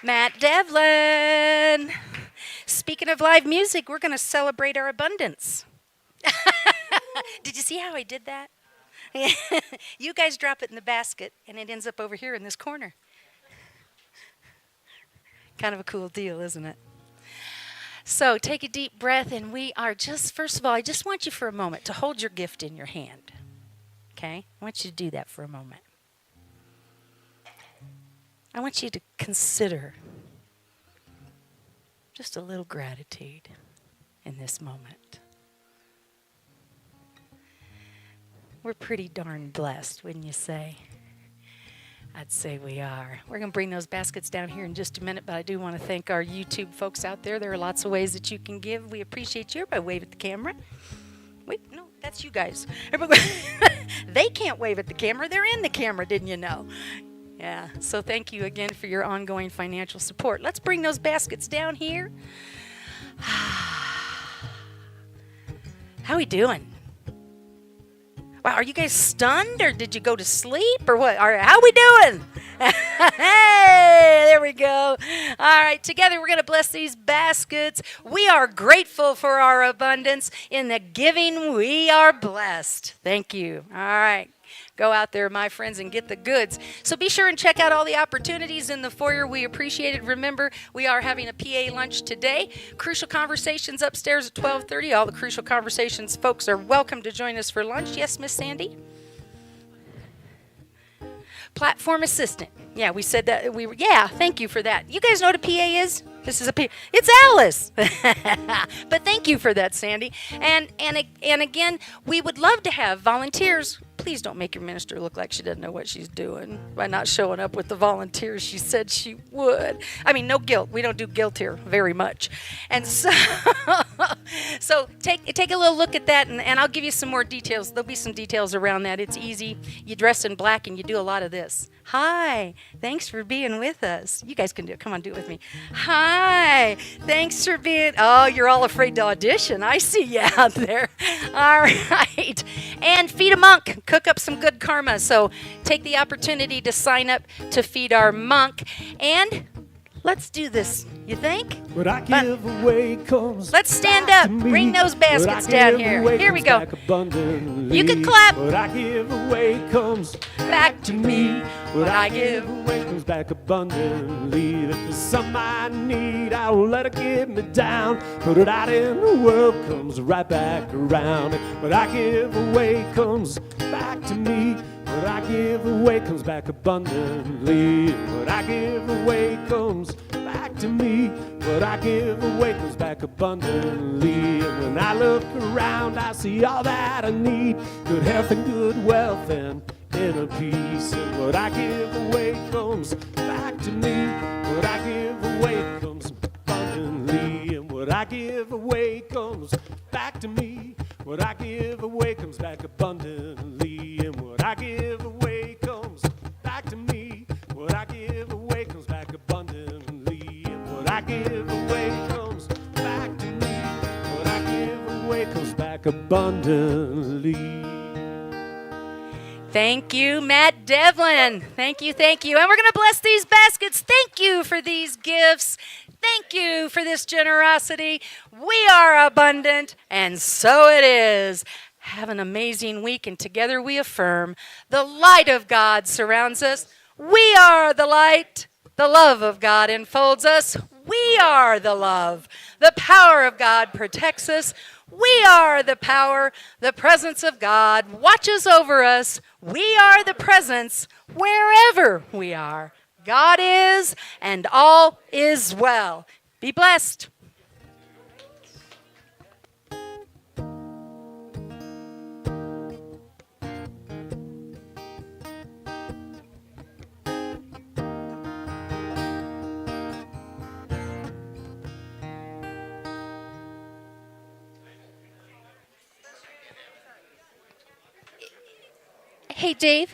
Matt Devlin. Speaking of live music, we're going to celebrate our abundance. Did you see how I did that? You guys drop it in the basket, and it ends up over here in this corner. Kind of a cool deal, isn't it? So take a deep breath, and we are just, first of all, I just want you for a moment to hold your gift in your hand. Okay? I want you to do that for a moment. I want you to consider Just a little gratitude in this moment. We're pretty darn blessed, wouldn't you say? I'd say we are. We're going to bring those baskets down here in just a minute, but I do want to thank our YouTube folks out there. There are lots of ways that you can give. We appreciate you. Everybody wave at the camera. Wait, no, that's you guys. Everybody, they can't wave at the camera. They're in the camera, didn't you know? Yeah, so thank you again for your ongoing financial support. Let's bring those baskets down here. How we doing? Wow, are you guys stunned, or did you go to sleep, or what? How we doing? Hey, there we go. All right, together we're going to bless these baskets. We are grateful for our abundance. In the giving, we are blessed. Thank you. All right. Go out there, my friends, and get the goods. So be sure and check out all the opportunities in the foyer. We appreciate it. Remember, we are having a PA lunch today. Crucial Conversations upstairs at 12:30. All the Crucial Conversations folks are welcome to join us for lunch. Yes, Miss Sandy? Platform assistant. Yeah, we said that. Yeah, thank you for that. You guys know what a PA is? This is a PA. It's Alice. But thank you for that, Sandy. And again, we would love to have volunteers. Please don't make your minister look like she doesn't know what she's doing by not showing up with the volunteers she said she would. I mean, no guilt. We don't do guilt here very much. And so, so take a little look at that, and I'll give you some more details. There'll be some details around that. It's easy. You dress in black, and you do a lot of this. Hi. Thanks for being with us. You guys can do it. Come on, do it with me. Hi. Thanks for being. Oh, you're all afraid to audition. I see you out there. All right. And feed a monk. Cook up some good karma. So take the opportunity to sign up to feed our monk. And let's do this. You think? What I give away comes. Let's stand up. Bring those baskets down here. Here we go. You can clap. What I give away comes back to me. What I give away comes back abundantly. If there's something I need, I won't let it get me down. Put it out in the world, comes right back around. What I give away comes back to me. What I give away comes back abundantly. What I give away comes back to me. What I give away comes back abundantly. And when I look around, I see all that I need. Good health and good wealth and inner peace. And what I give away comes back to me. What I give away comes abundantly. And what I give away comes back to me. What I give away comes back abundantly. And what I give away comes back to me. What I give away comes back abundantly. And what I give away comes back to me. What I give away comes back abundantly. Thank you, Matt Devlin. Thank you, thank you. And we're going to bless these baskets. Thank you for these gifts. Thank you for this generosity. We are abundant, and so it is. Have an amazing week, and together we affirm the light of God surrounds us. We are the light. The love of God enfolds us. We are the love. The power of God protects us. We are the power. The presence of God watches over us. We are the presence wherever we are. God is, and all is well. Be blessed. Hey, Dave.